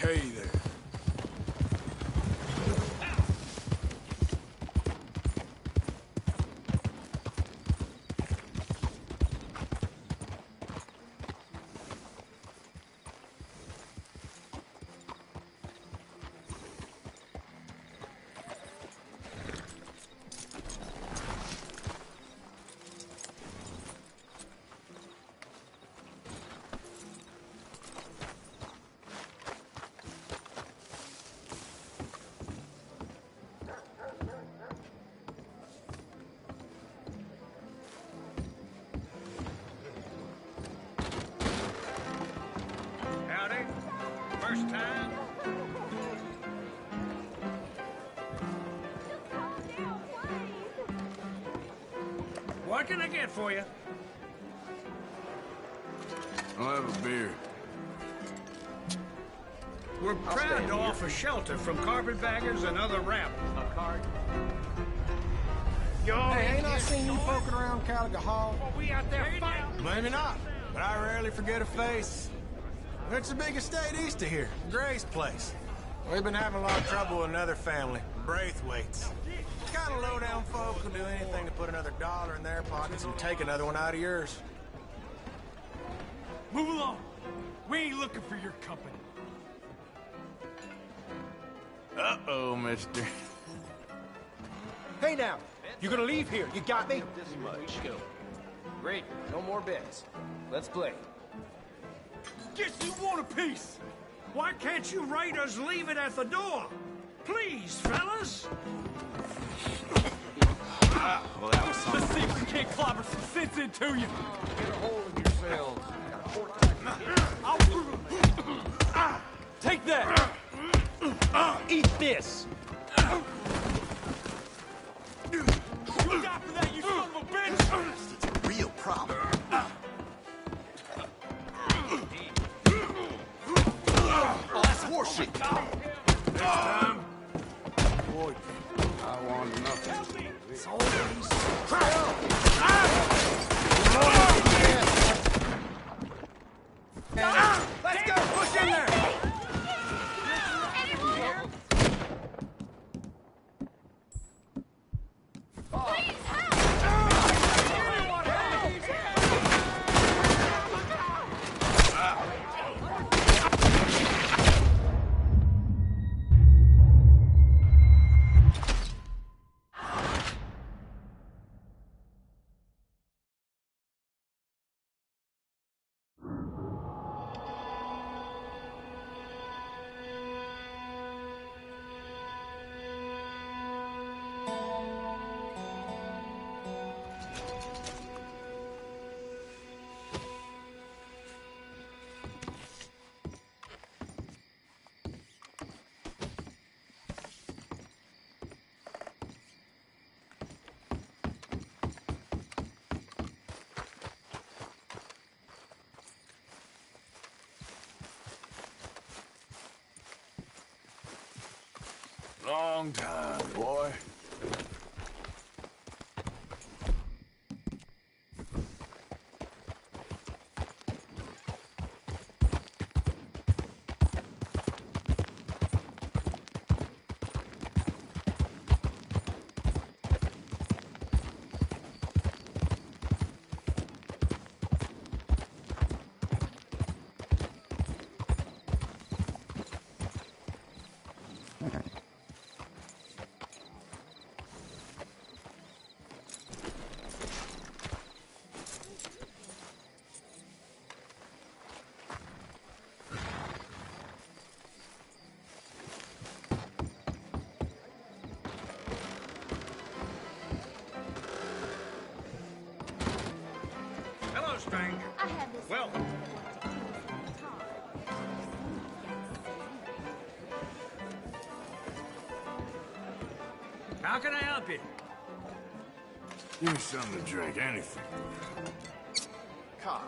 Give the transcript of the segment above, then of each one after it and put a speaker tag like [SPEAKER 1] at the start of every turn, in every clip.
[SPEAKER 1] okay there.
[SPEAKER 2] First time? What can I get for you?
[SPEAKER 1] I'll have a beer.
[SPEAKER 2] We're proud to offer shelter from carpetbaggers and other rabble.
[SPEAKER 3] A card?
[SPEAKER 4] Hey, ain't I seen you poking around Caliga Hall?
[SPEAKER 2] Are we out there fighting?
[SPEAKER 4] Maybe not, but I rarely forget a face. It's the biggest estate east of here, Gray's place. We've been having a lot of trouble with another family, Braithwaites. Kind of low-down folk who'll do anything to put another dollar in their pockets and take another one out of yours.
[SPEAKER 5] Move along. We ain't looking for your company.
[SPEAKER 1] Uh-oh, mister.
[SPEAKER 3] Hey now, you're gonna leave here. You got me? This much. Go. Great. No more bets. Let's play.
[SPEAKER 2] Guess you want a piece. Why can't you raiders leave it at the door? Please, fellas.
[SPEAKER 1] Well, that was something.
[SPEAKER 5] Let's see if we can't clobber some sense into you.
[SPEAKER 3] Get a hold of yourselves.
[SPEAKER 5] Take that. Eat this. Look out for that, you son of a bitch.
[SPEAKER 6] It's a real problem. Oh, that's horseshit.
[SPEAKER 1] Next time, boy, I want nothing.
[SPEAKER 4] It's always... Let's go! Push in there!
[SPEAKER 1] Long time, boy.
[SPEAKER 2] Hello, stranger.
[SPEAKER 7] I have this.
[SPEAKER 2] Welcome. How can I help you?
[SPEAKER 1] Give me something to drink, anything.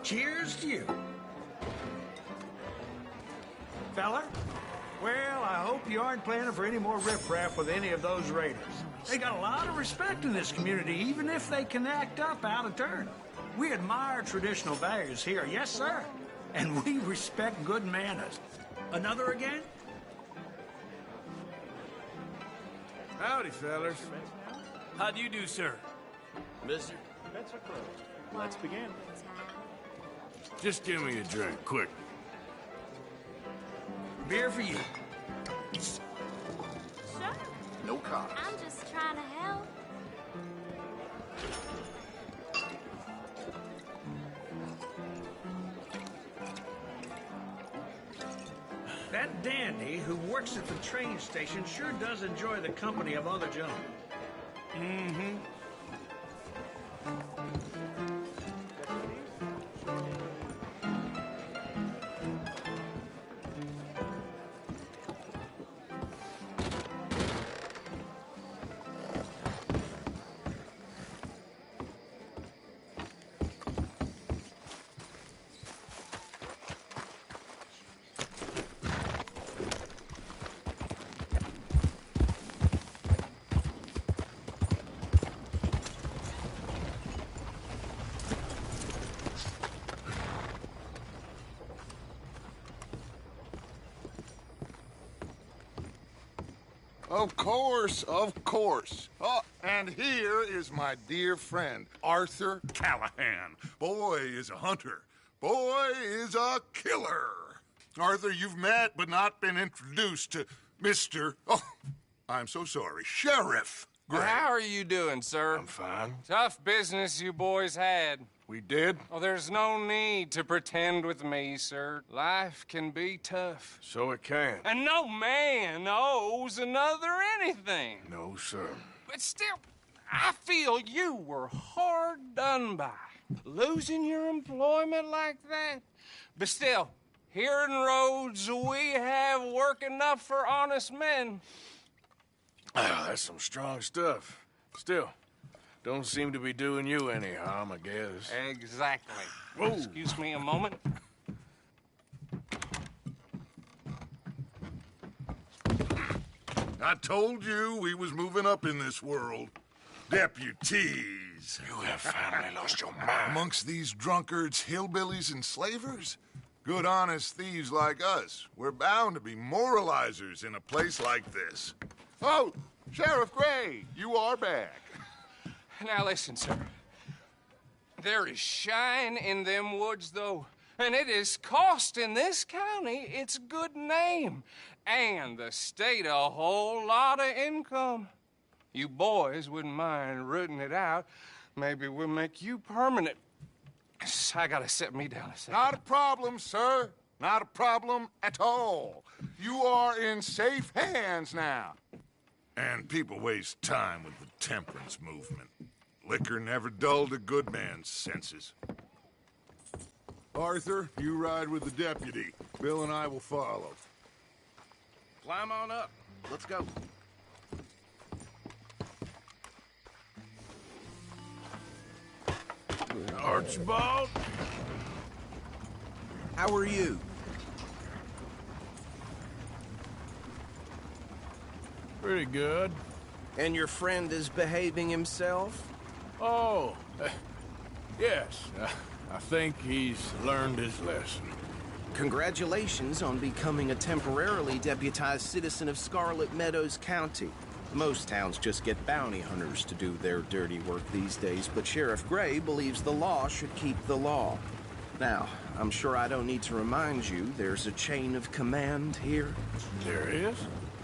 [SPEAKER 2] Cheers to you. Feller? Well, I hope you aren't planning for any more riffraff with any of those raiders. They got a lot of respect in this community, even if they can act up out of turn. We admire traditional values here, yes, sir. And we respect good manners. Another again?
[SPEAKER 1] Howdy, fellas.
[SPEAKER 5] How do you do, sir?
[SPEAKER 1] Mister?
[SPEAKER 5] Let's begin.
[SPEAKER 1] Just give me a drink, quick.
[SPEAKER 2] Beer for you.
[SPEAKER 7] Sure.
[SPEAKER 6] No cops.
[SPEAKER 7] I'm just trying to help.
[SPEAKER 2] That dandy who works at the train station sure does enjoy the company of other gentlemen.
[SPEAKER 1] Mm-hmm.
[SPEAKER 8] Of course, of course. Oh, and here is my dear friend, Arthur Callahan. Boy is a hunter. Boy is a killer. Arthur, you've met but not been introduced to Mr. Oh, I'm so sorry, Sheriff Gray.
[SPEAKER 9] How are you doing, sir?
[SPEAKER 1] I'm fine.
[SPEAKER 9] Tough business you boys had.
[SPEAKER 1] We did?
[SPEAKER 9] Oh, there's no need to pretend with me, sir. Life can be tough.
[SPEAKER 1] So it can.
[SPEAKER 9] And no man owes another anything.
[SPEAKER 1] No, sir.
[SPEAKER 9] But still, I feel you were hard done by. Losing your employment like that. But still, here in Rhodes, we have work enough for honest men.
[SPEAKER 1] Ah, that's some strong stuff. Still, don't seem to be doing you any harm, I guess.
[SPEAKER 9] Exactly.
[SPEAKER 1] Whoa.
[SPEAKER 9] Excuse me a moment.
[SPEAKER 8] I told you we was moving up in this world. Deputies.
[SPEAKER 1] You have finally lost your mind.
[SPEAKER 8] Amongst these drunkards, hillbillies, and slavers? Good, honest thieves like us. We're bound to be moralizers in a place like this. Oh, Sheriff Gray, you are back.
[SPEAKER 9] Now listen, sir. There is shine in them woods, though, and it is costing this county its good name and the state a whole lot of income. You boys wouldn't mind rooting it out. Maybe we'll make you permanent. I gotta sit me down a second.
[SPEAKER 8] Not a problem, sir. Not a problem at all. You are in safe hands now. And people waste time with the temperance movement. Liquor never dulled a good man's senses. Arthur, you ride with the deputy. Bill and I will follow.
[SPEAKER 3] Climb on up. Let's go.
[SPEAKER 1] Archibald?
[SPEAKER 3] How are you?
[SPEAKER 1] Pretty good.
[SPEAKER 3] And your friend is behaving himself?
[SPEAKER 1] Oh, yes. I think he's learned his lesson.
[SPEAKER 3] Congratulations on becoming a temporarily deputized citizen of Scarlet Meadows County. Most towns just get bounty hunters to do their dirty work these days, but Sheriff Gray believes the law should keep the law. Now, I'm sure I don't need to remind you there's a chain of command here.
[SPEAKER 1] There is?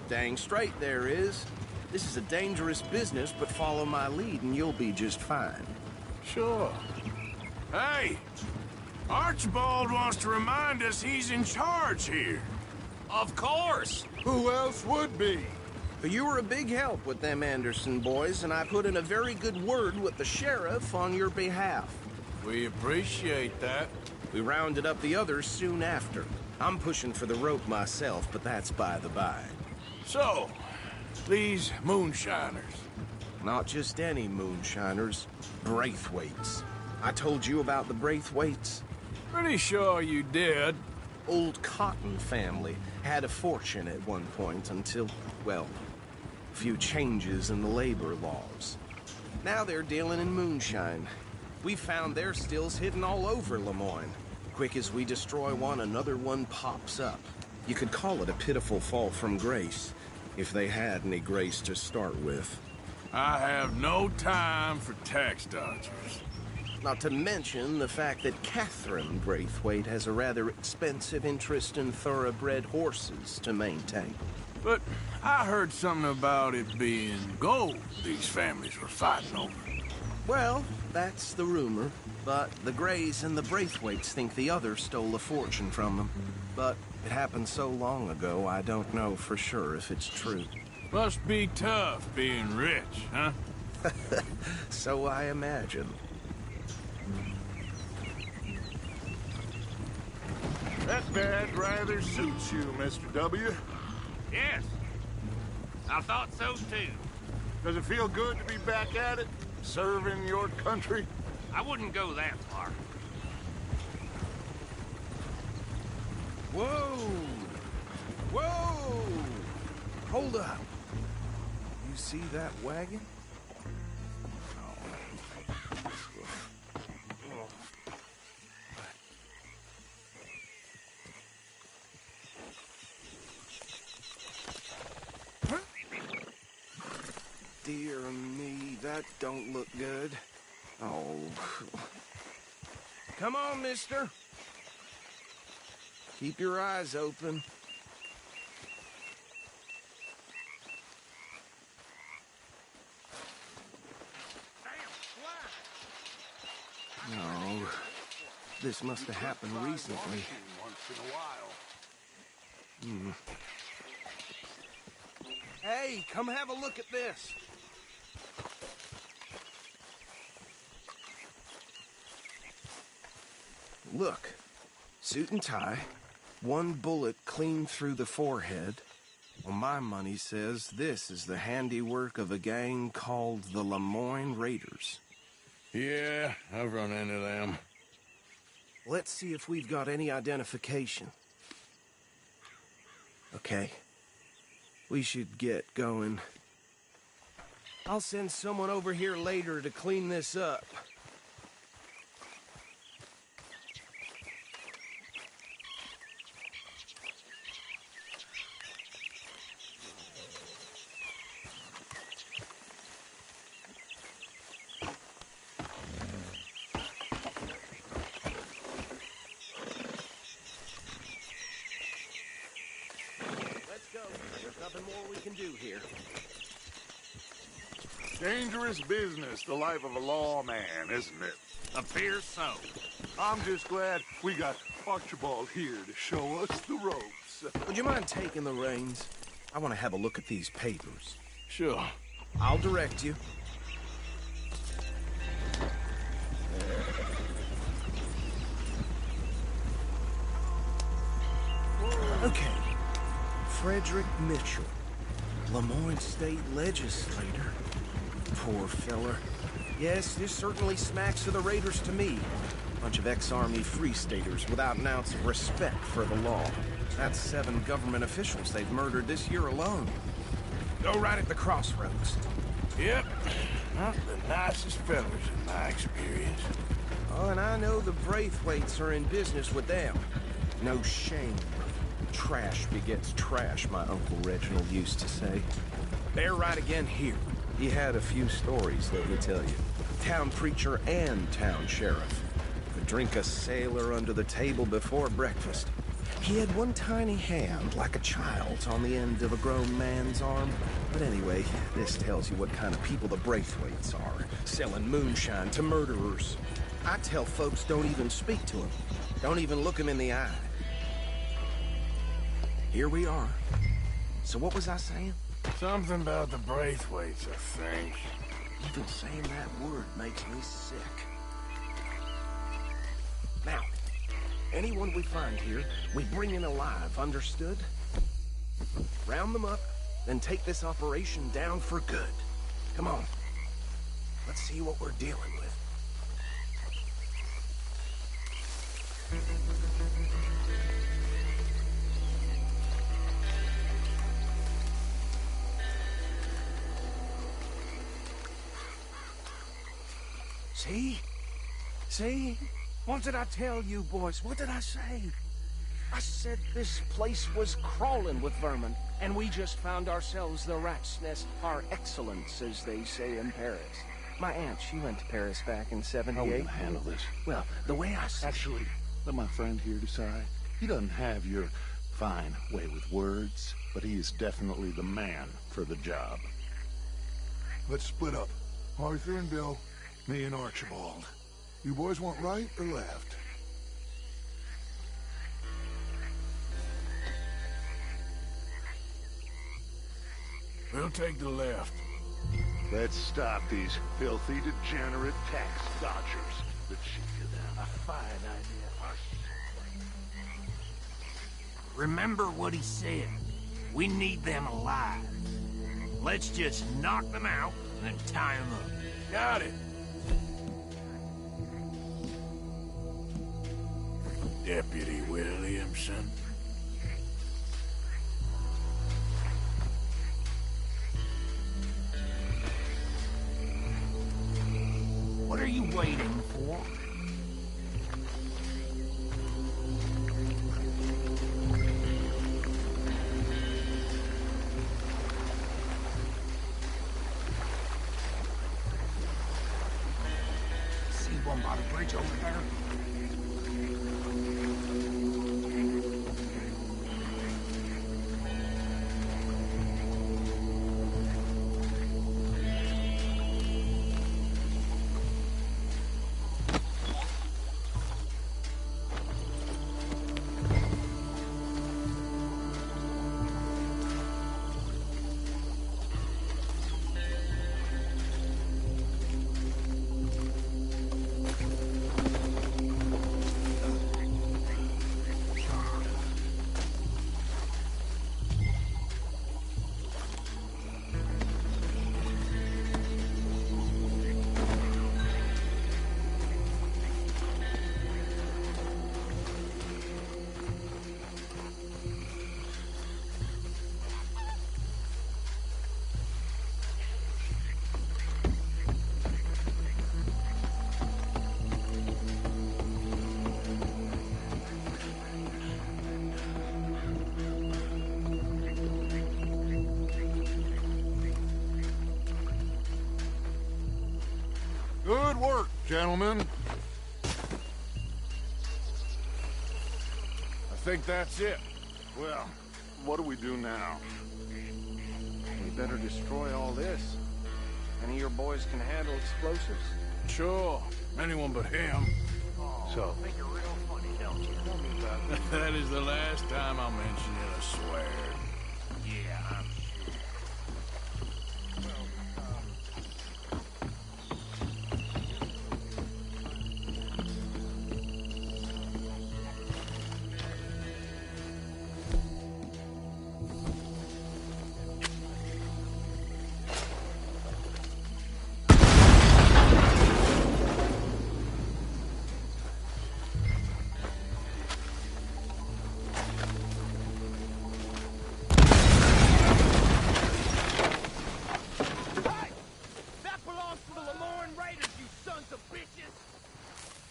[SPEAKER 3] Dang straight there is. This is a dangerous business, but follow my lead and you'll be just fine.
[SPEAKER 1] Sure. Hey! Archibald wants to remind us he's in charge here.
[SPEAKER 9] Of course.
[SPEAKER 8] Who else would be?
[SPEAKER 3] But you were a big help with them Anderson boys, and I put in a very good word with the sheriff on your behalf.
[SPEAKER 1] We appreciate that.
[SPEAKER 3] We rounded up the others soon after. I'm pushing for the rope myself, but that's by the by.
[SPEAKER 1] So, these moonshiners.
[SPEAKER 3] Not just any moonshiners, Braithwaites. I told you about the Braithwaites?
[SPEAKER 1] Pretty sure you did.
[SPEAKER 3] Old Cotton family had a fortune at one point until, well, a few changes in the labor laws. Now they're dealing in moonshine. We found their stills hidden all over Lemoyne. Quick as we destroy one, another one pops up. You could call it a pitiful fall from grace. if they had any grace to start with.
[SPEAKER 1] I have no time for tax dodgers.
[SPEAKER 3] Not to mention the fact that Catherine Braithwaite has a rather expensive interest in thoroughbred horses to maintain.
[SPEAKER 1] But I heard something about it being gold these families were fighting over.
[SPEAKER 3] Well, that's the rumor. But the Greys and the Braithwaites think the others stole a fortune from them. But it happened so long ago, I don't know for sure if it's true.
[SPEAKER 1] Must be tough being rich, huh?
[SPEAKER 3] So I imagine.
[SPEAKER 8] That badge rather suits you, Mr. W.
[SPEAKER 7] Yes. I thought so, too.
[SPEAKER 8] Does it feel good to be back at it? Serving your country?
[SPEAKER 7] I wouldn't go that far.
[SPEAKER 3] Whoa! Whoa! Hold up. You see that wagon? Dear me, that don't look good. Oh. Come on, mister. Keep your eyes open. No. This must have happened recently. Hey, come have a look at this. Look, suit and tie, one bullet clean through the forehead. Well, my money says this is the handiwork of a gang called the Lemoyne Raiders.
[SPEAKER 1] Yeah, I've run into them.
[SPEAKER 3] Let's see if we've got any identification. Okay. We should get going. I'll send someone over here later to clean this up.
[SPEAKER 8] Dangerous business, the life of a lawman, isn't it?
[SPEAKER 7] Appears so.
[SPEAKER 8] I'm just glad we got Archibald here to show us the ropes.
[SPEAKER 3] Would you mind taking the reins? I want to have a look at these papers.
[SPEAKER 1] Sure.
[SPEAKER 3] I'll direct you. Okay. Frederick Mitchell, Lemoyne State Legislator. Poor feller. Yes, this certainly smacks of the Raiders to me. Bunch of ex-Army Free Staters without an ounce of respect for the law. That's 7 government officials they've murdered this year alone. Go right at the crossroads.
[SPEAKER 1] Yep. Not the nicest fellas in my experience.
[SPEAKER 3] Oh, and I know the Braithwaites are in business with them. No shame. Trash begets trash, my Uncle Reginald used to say. They're right again here. He had a few stories, let me tell you. Town preacher and town sheriff. Could drink a sailor under the table before breakfast. He had one tiny hand, like a child's, on the end of a grown man's arm. But anyway, this tells you what kind of people the Braithwaites are. Selling moonshine to murderers. I tell folks don't even speak to him. Don't even look him in the eye. Here we are. So what was I saying?
[SPEAKER 1] Something about the Braithwaites, I think.
[SPEAKER 3] Even saying that word makes me sick. Now, anyone we find here, we bring in alive, understood? Round them up, then take this operation down for good. Come on. Let's see what we're dealing with. See? See? What did I tell you, boys? What did I say? I said this place was crawling with vermin. And we just found ourselves the rat's nest par excellence, as they say in Paris. My aunt, she went to Paris back in '78.
[SPEAKER 10] How are we gonna handle this?
[SPEAKER 3] Well, the way I see...
[SPEAKER 10] Actually, let my friend here decide. He doesn't have your fine way with words, but he is definitely the man for the job.
[SPEAKER 8] Let's split up. Arthur and Bill, me and Archibald. You boys want right or left?
[SPEAKER 1] We'll take the left.
[SPEAKER 10] Let's stop these filthy, degenerate tax dodgers that shoot you down.
[SPEAKER 3] A fine idea.
[SPEAKER 5] Remember what he said. We need them alive. Let's just knock them out and then tie them up.
[SPEAKER 1] Got it. Deputy Williamson.
[SPEAKER 5] What are you waiting for? See one by the bridge over there?
[SPEAKER 8] Good work, gentlemen.
[SPEAKER 1] I think that's it.
[SPEAKER 10] Well, what do we do now?
[SPEAKER 3] We better destroy all this. Any of your boys can handle explosives?
[SPEAKER 1] Sure. Anyone but him.
[SPEAKER 10] So,
[SPEAKER 5] Think you're real funny, don't you? Tell me about it.
[SPEAKER 1] That is the last time I'll mention it, I swear.
[SPEAKER 5] Yeah, I'm sure.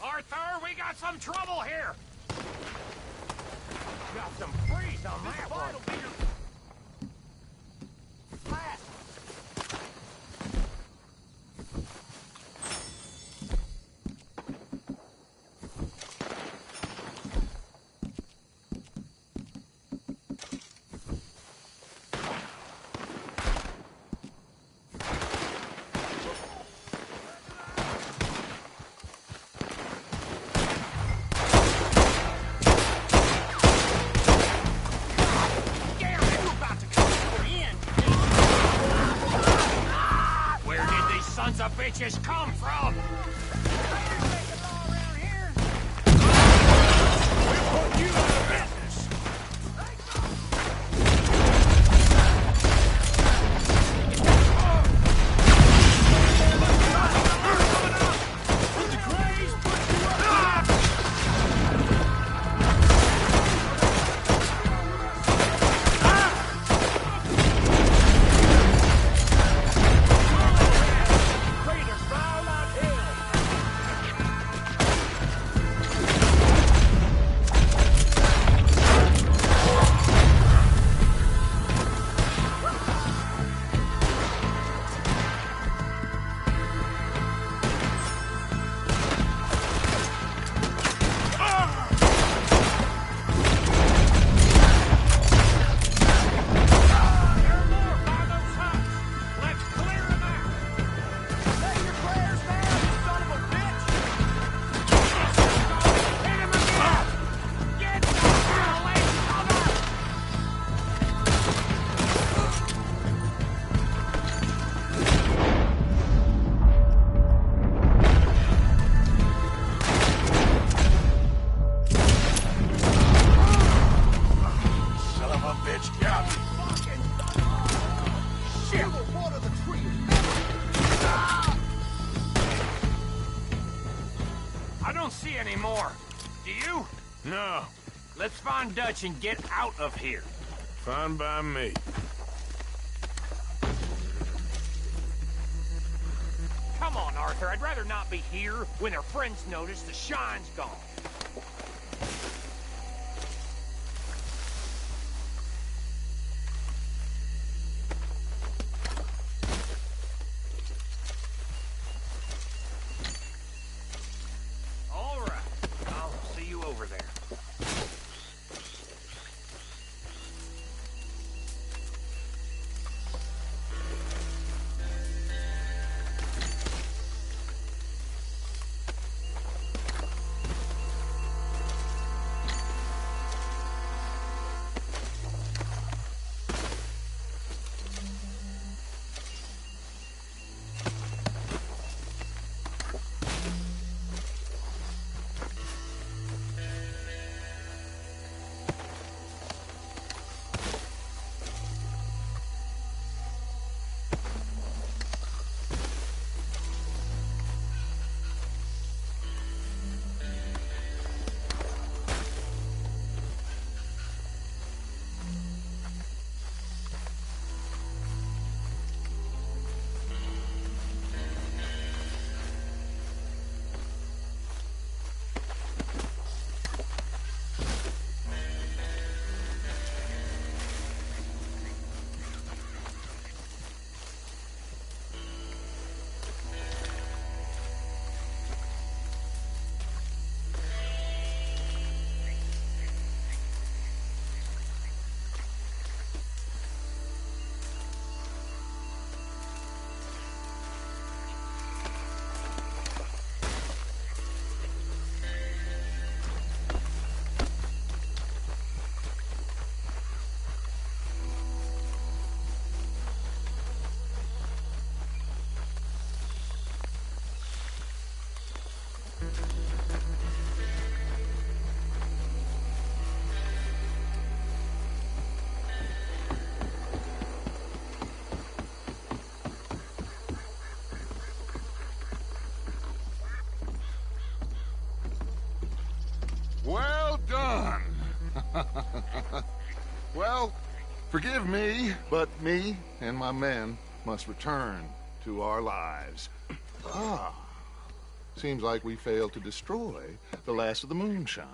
[SPEAKER 7] Arthur, we got some trouble here!
[SPEAKER 5] Got some freeze on that one. Fast.
[SPEAKER 7] Sons of bitches come from? We'll put you out of business.
[SPEAKER 6] part of the trio.
[SPEAKER 5] I don't see any more. Do you?
[SPEAKER 1] No,
[SPEAKER 5] Let's find Dutch and get out of here.
[SPEAKER 1] fine by me.
[SPEAKER 5] Come on, Arthur. I'd rather not be here when their friends notice the shine's gone. All right. I'll see you over there.
[SPEAKER 8] Well done. Well, forgive me, but me and my men must return to our lives. Ah, seems like we failed to destroy the last of the moonshine.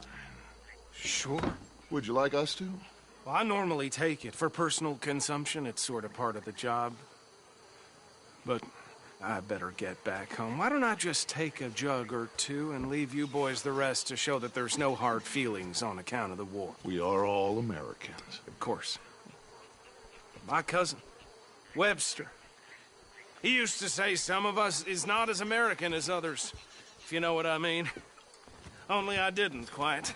[SPEAKER 3] Sure.
[SPEAKER 8] Would you like us to?
[SPEAKER 3] Well, I normally take it. For personal consumption, it's sort of part of the job. But I better get back home. Why don't I just take a jug or two and leave you boys the rest to show that there's no hard feelings on account of the war?
[SPEAKER 8] We are all Americans.
[SPEAKER 3] Of course. My cousin, Webster, he used to say some of us is not as American as others, if you know what I mean. Only I didn't quite.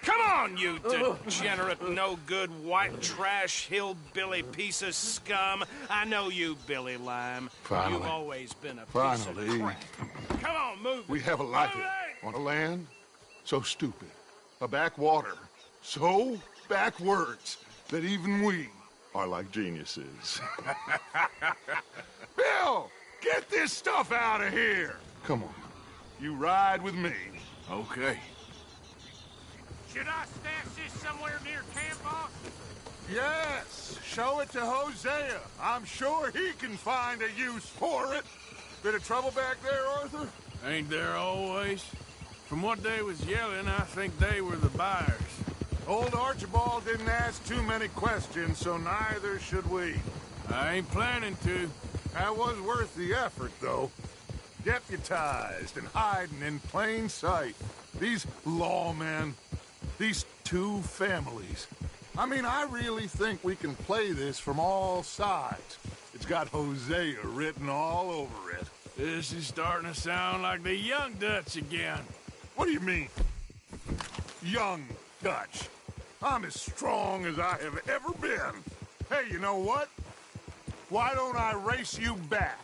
[SPEAKER 3] Come on, you degenerate, no-good, white trash, hillbilly piece of scum. I know you, Billy Lime.
[SPEAKER 8] Finally.
[SPEAKER 3] You've always been a piece
[SPEAKER 8] Finally.
[SPEAKER 3] of crap. Come on, move.
[SPEAKER 8] We have a life
[SPEAKER 3] Move it!
[SPEAKER 8] on a land so stupid, a backwater so backwards that even we are like geniuses. Bill, get this stuff out of here. Come on, you ride with me.
[SPEAKER 1] Okay.
[SPEAKER 7] Should I stash this somewhere near camp, boss?
[SPEAKER 8] Yes, show it to Hosea. I'm sure he can find a use for it. Bit of trouble back there, Arthur?
[SPEAKER 1] Ain't there always? From what they was yelling, I think they were the buyers.
[SPEAKER 8] Old Archibald didn't ask too many questions, so neither should we.
[SPEAKER 1] I ain't planning to.
[SPEAKER 8] That was worth the effort, though. Deputized and hiding in plain sight. These lawmen, these two families. I mean, I really think we can play this from all sides. It's got Hosea written all over it.
[SPEAKER 1] This is starting to sound like the young Dutch again.
[SPEAKER 8] What do you mean? Young Dutch. I'm as strong as I have ever been. Hey, you know what? Why don't I race you back?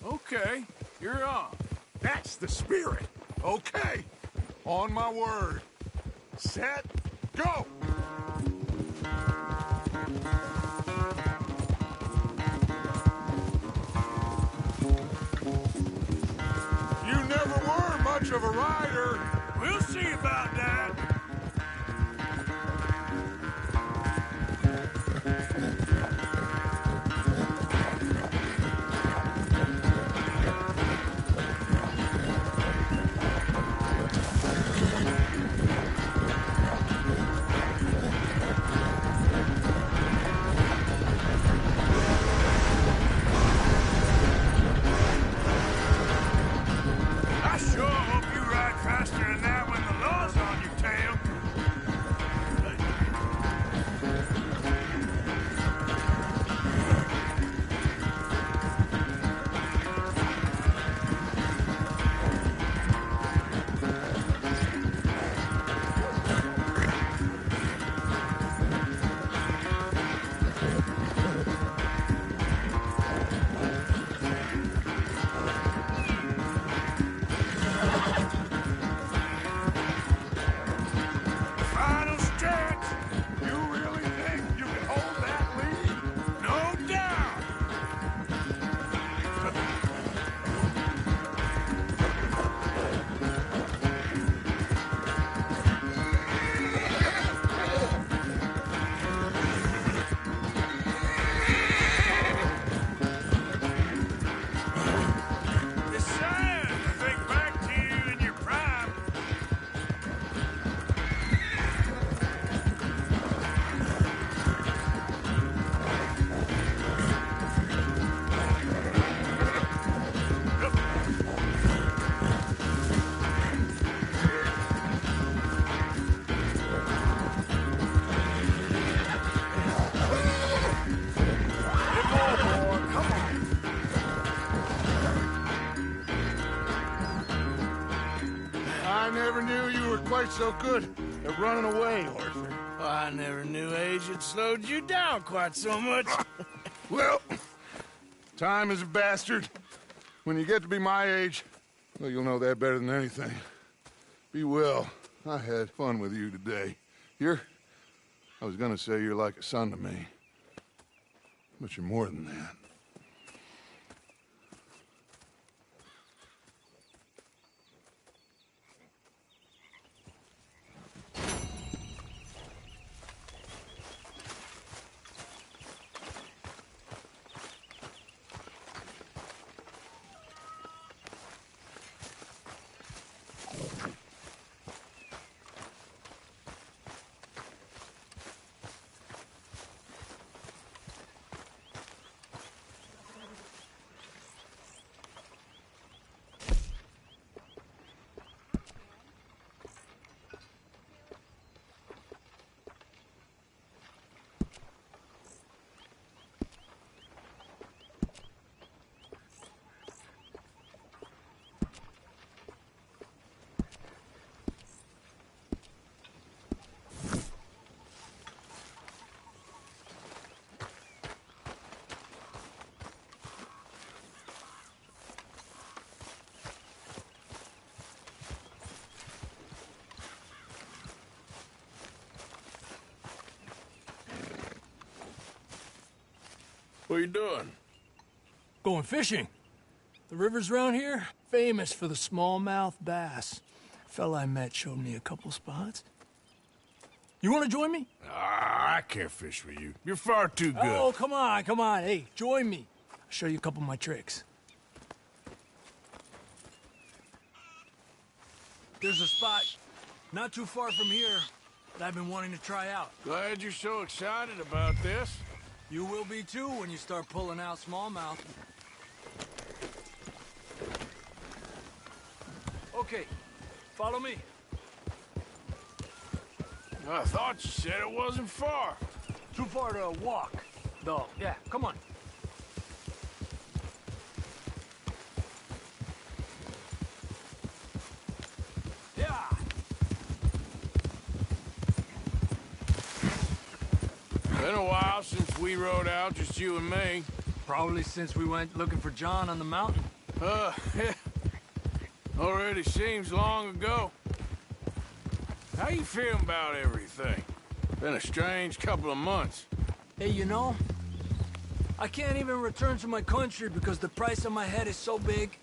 [SPEAKER 1] Okay, you're on.
[SPEAKER 8] That's the spirit. Okay. On my word. Set, go! of a rider.
[SPEAKER 7] We'll see about that. I sure hope you ride faster than that when the law's on your tail. Final stretch. You really think you can hold that lead? No doubt. It's sad to think back to you in your prime.
[SPEAKER 8] I never knew you were quite so good at running away, Arthur.
[SPEAKER 1] I never knew age had slowed you down quite so much.
[SPEAKER 8] Well, time is a bastard. When you get to be my age, well, you'll know that better than anything. Be well. I had fun with you today. I was gonna say you're like a son to me. But you're more than that.
[SPEAKER 1] What are you doing?
[SPEAKER 11] Going fishing. The rivers around here, famous for the smallmouth bass. Fella I met showed me a couple spots. You want to join me?
[SPEAKER 1] Ah, I can't fish with you. You're far too good.
[SPEAKER 11] Oh, come on, come on. Hey, join me. I'll show you a couple of my tricks. There's a spot not too far from here that I've been wanting to try out.
[SPEAKER 1] Glad you're so excited about this.
[SPEAKER 11] You will be too when you start pulling out smallmouth. Okay, follow me.
[SPEAKER 1] I thought you said it wasn't far.
[SPEAKER 11] Too far to walk, though. Yeah, come on. Yeah.
[SPEAKER 1] Been a while since we rode out, just you and me.
[SPEAKER 11] Probably since we went looking for John on the mountain.
[SPEAKER 1] Yeah. Already seems long ago. How you feeling about everything? Been a strange couple of months.
[SPEAKER 11] Hey, you know, I can't even return to my country because the price on my head is so big.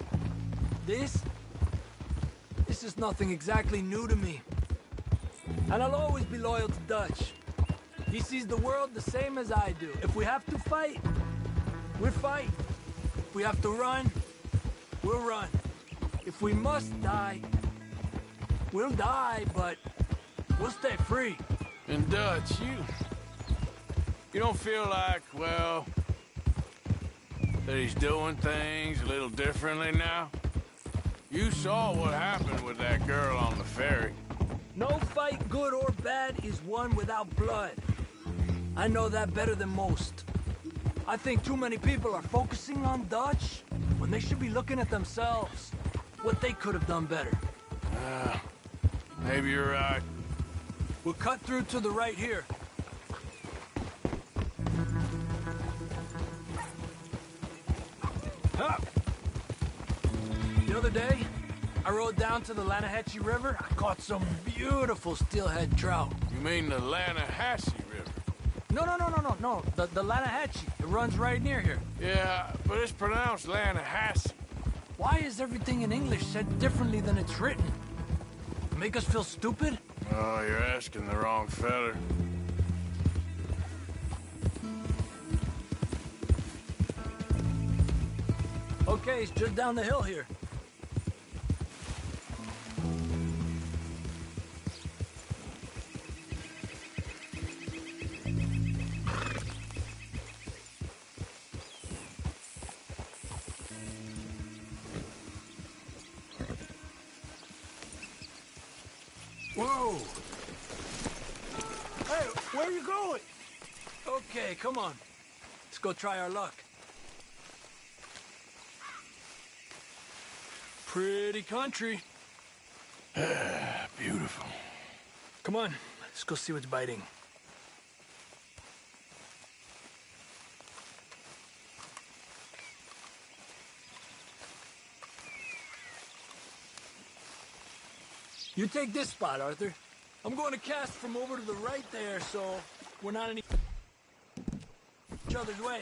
[SPEAKER 11] This This is nothing exactly new to me. And I'll always be loyal to Dutch. He sees the world the same as I do. If we have to fight, we'll fight. If we have to run, we'll run. If we must die, we'll die, but we'll stay free.
[SPEAKER 1] And Dutch, you don't feel like, well, that he's doing things a little differently now? You saw what happened with that girl on the ferry.
[SPEAKER 11] No fight, good or bad, is won without blood. I know that better than most. I think too many people are focusing on Dutch when they should be looking at themselves, what they could have done better.
[SPEAKER 1] Maybe you're right.
[SPEAKER 11] We'll cut through to the right here. Huh. The other day, I rode down to the Lanahatchee River. I caught some beautiful steelhead trout.
[SPEAKER 1] You mean the Lanahatchee River?
[SPEAKER 11] No. The Lanahatchee. It runs right near here.
[SPEAKER 1] Yeah, but it's pronounced Lanahatchee.
[SPEAKER 11] Why is everything in English said differently than it's written? Make us feel stupid?
[SPEAKER 1] Oh, you're asking the wrong feller.
[SPEAKER 11] Okay, it's just down the hill here.
[SPEAKER 2] Whoa! Hey, where are you going?
[SPEAKER 11] Okay, come on. Let's go try our luck. Pretty country.
[SPEAKER 1] Beautiful.
[SPEAKER 11] Come on, let's go see what's biting. You take this spot, Arthur. I'm going to cast from over to the right there, so we're not in each other's way.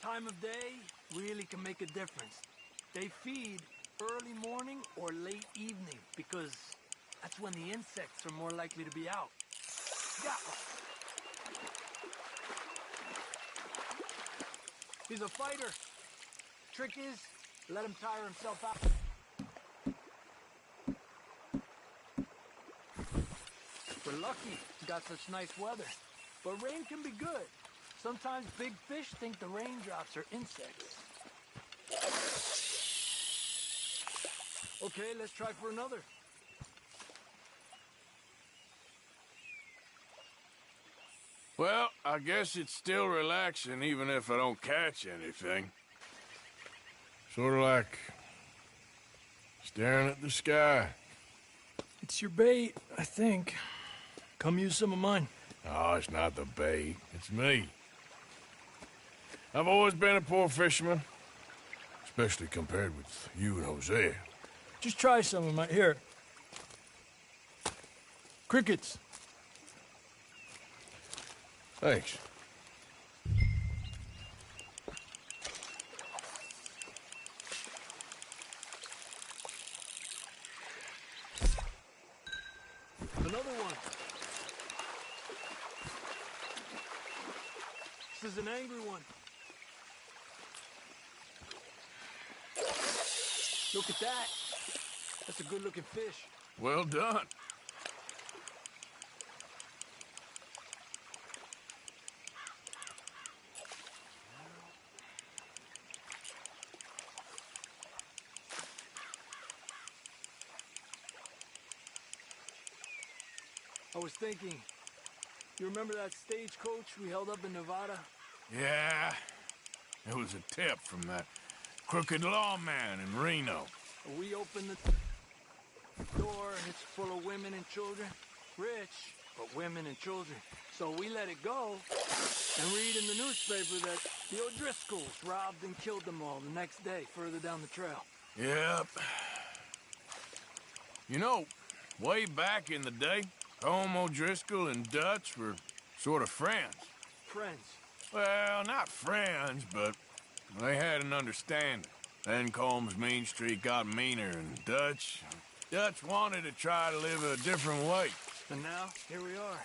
[SPEAKER 11] Time of day really can make a difference. They feed early morning or late evening because that's when the insects are more likely to be out. Yeah. He's a fighter. Trick is, let him tire himself out. We're lucky we got such nice weather, but rain can be good. Sometimes big fish think the raindrops are insects. Okay, let's try for another.
[SPEAKER 1] Well, I guess it's still relaxing even if I don't catch anything. Sort of like staring at the sky.
[SPEAKER 11] It's your bait, I think. Come use some of mine.
[SPEAKER 1] Oh, it's not the bait. It's me. I've always been a poor fisherman, especially compared with you and Hosea.
[SPEAKER 11] Just try some of mine. Here. Crickets.
[SPEAKER 1] Thanks.
[SPEAKER 11] Another one. This is an angry one. Look at that. That's a good-looking fish.
[SPEAKER 1] Well done.
[SPEAKER 11] I was thinking, you remember that stagecoach we held up in Nevada?
[SPEAKER 1] Yeah, it was a tip from that crooked lawman in Reno.
[SPEAKER 11] We opened the... Door, and it's full of women and children. Rich, but women and children. So we let it go and read in the newspaper that the O'Driscolls robbed and killed them all the next day further down the trail.
[SPEAKER 1] Yep. You know, way back in the day, Colm O'Driscoll and Dutch were sort of friends.
[SPEAKER 11] Friends.
[SPEAKER 1] Well, not friends, but they had an understanding. Then Colm's mean streak got meaner, and Dutch wanted to try to live a different way.
[SPEAKER 11] And now, here we are.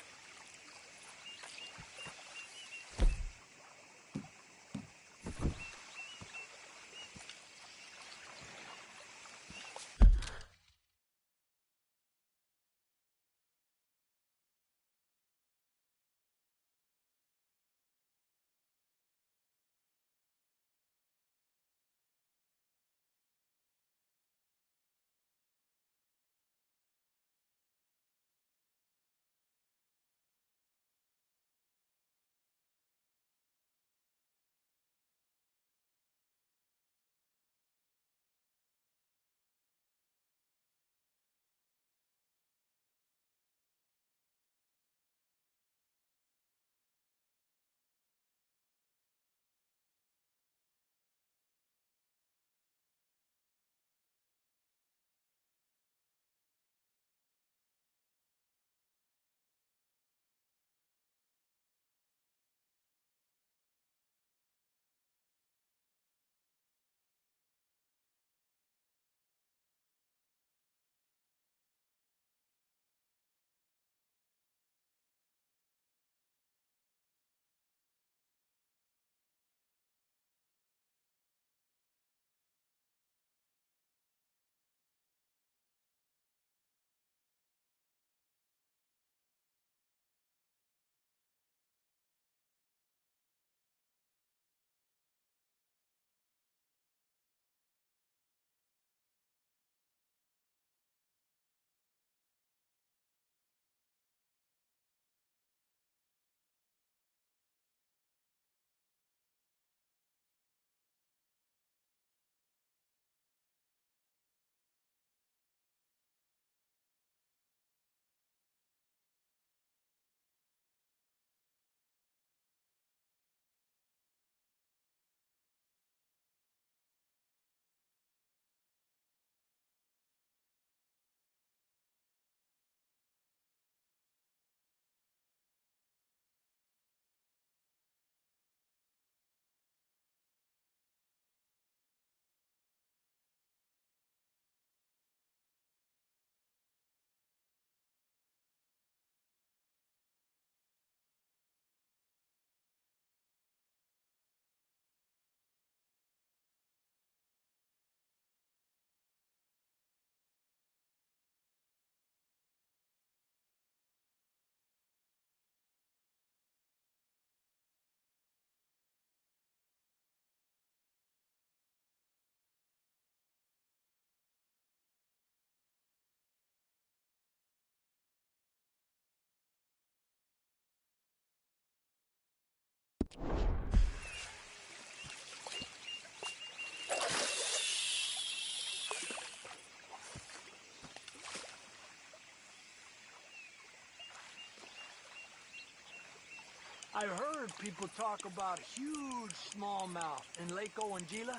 [SPEAKER 11] I've heard people talk about a huge smallmouth in Lake Owanjila,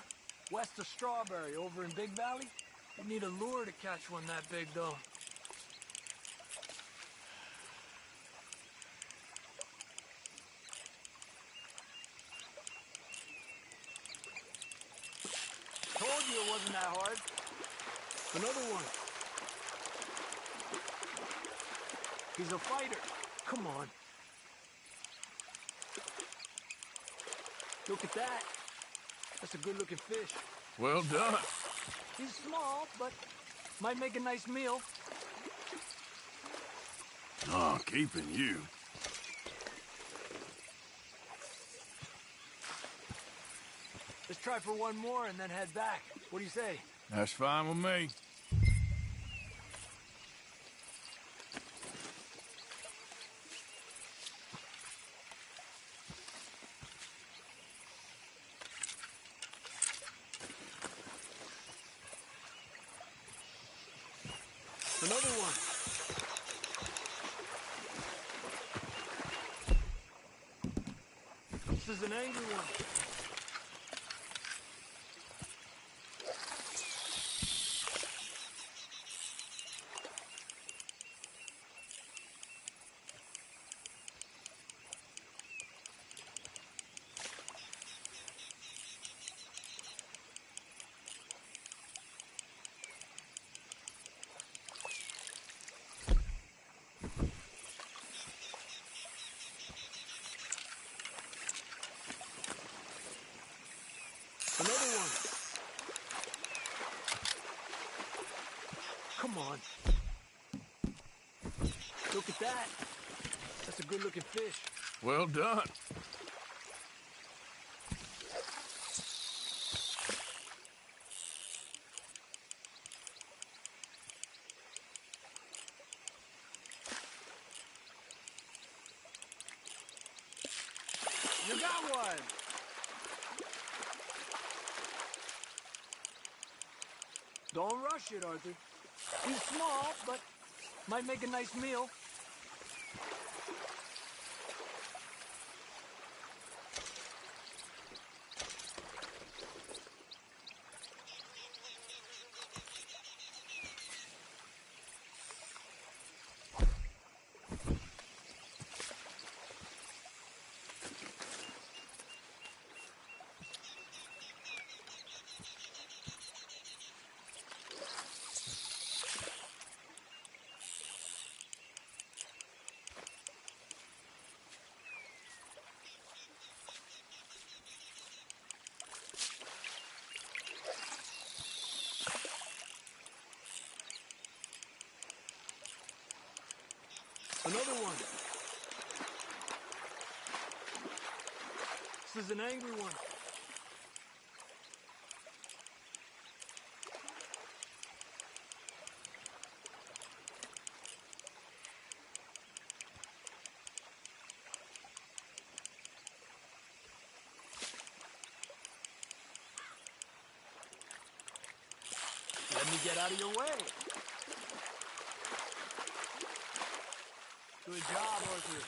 [SPEAKER 11] west of Strawberry, over in Big Valley. You need a lure to catch one that big, though. Told you it wasn't that hard. Another one. He's a fighter. Come on. Look at that. That's a good-looking fish.
[SPEAKER 1] Well done.
[SPEAKER 11] He's small, but might make a nice meal.
[SPEAKER 1] Oh, keeping you.
[SPEAKER 11] Let's try for one more and then head back. What do you say?
[SPEAKER 1] That's fine with me.
[SPEAKER 11] Another one. This is an angry one. Another one. Come on. Look at that. That's a good-looking fish.
[SPEAKER 1] Well done.
[SPEAKER 11] You got one. Don't rush it, Arthur. He's small, but might make a nice meal. Another one. This is an angry one. Let me get out of your way. Good job, Arthur.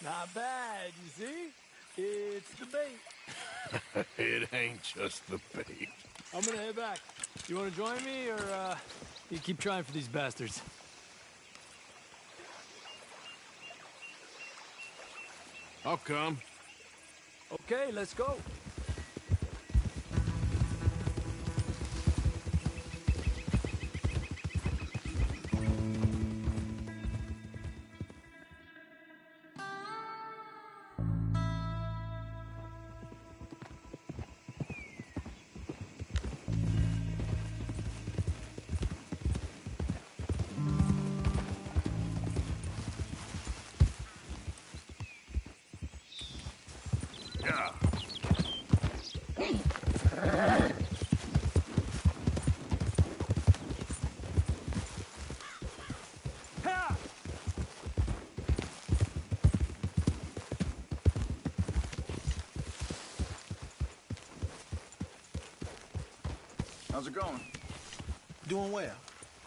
[SPEAKER 11] Not bad, you see? It's the bait.
[SPEAKER 1] It ain't just the bait.
[SPEAKER 11] I'm gonna head back. You wanna join me, or, you keep trying for these bastards?
[SPEAKER 1] I'll come.
[SPEAKER 11] Okay, let's go.
[SPEAKER 1] Yeah.
[SPEAKER 6] How's it going?
[SPEAKER 3] Doing well.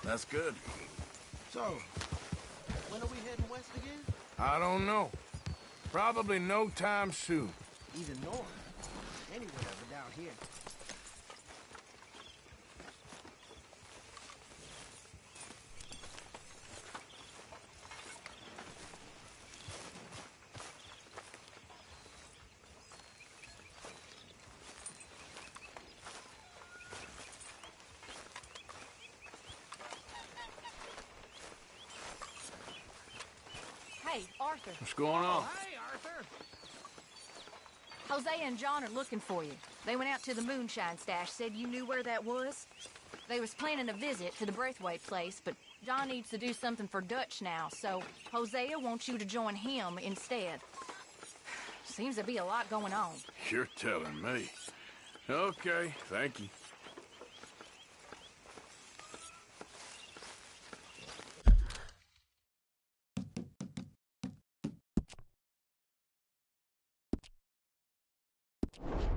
[SPEAKER 6] That's good.
[SPEAKER 3] So, when are we heading west again?
[SPEAKER 1] I don't know. Probably no time soon.
[SPEAKER 3] Even north. Anywhere but down here.
[SPEAKER 12] Hey, Arthur.
[SPEAKER 1] What's going on?
[SPEAKER 2] Hey, Arthur.
[SPEAKER 12] Hosea and John are looking for you. They went out to the moonshine stash, said you knew where that was. They was planning a visit to the Braithwaite place, but John needs to do something for Dutch now, so Hosea wants you to join him instead. Seems to be a lot going on.
[SPEAKER 1] You're telling me. Okay, thank you.
[SPEAKER 12] You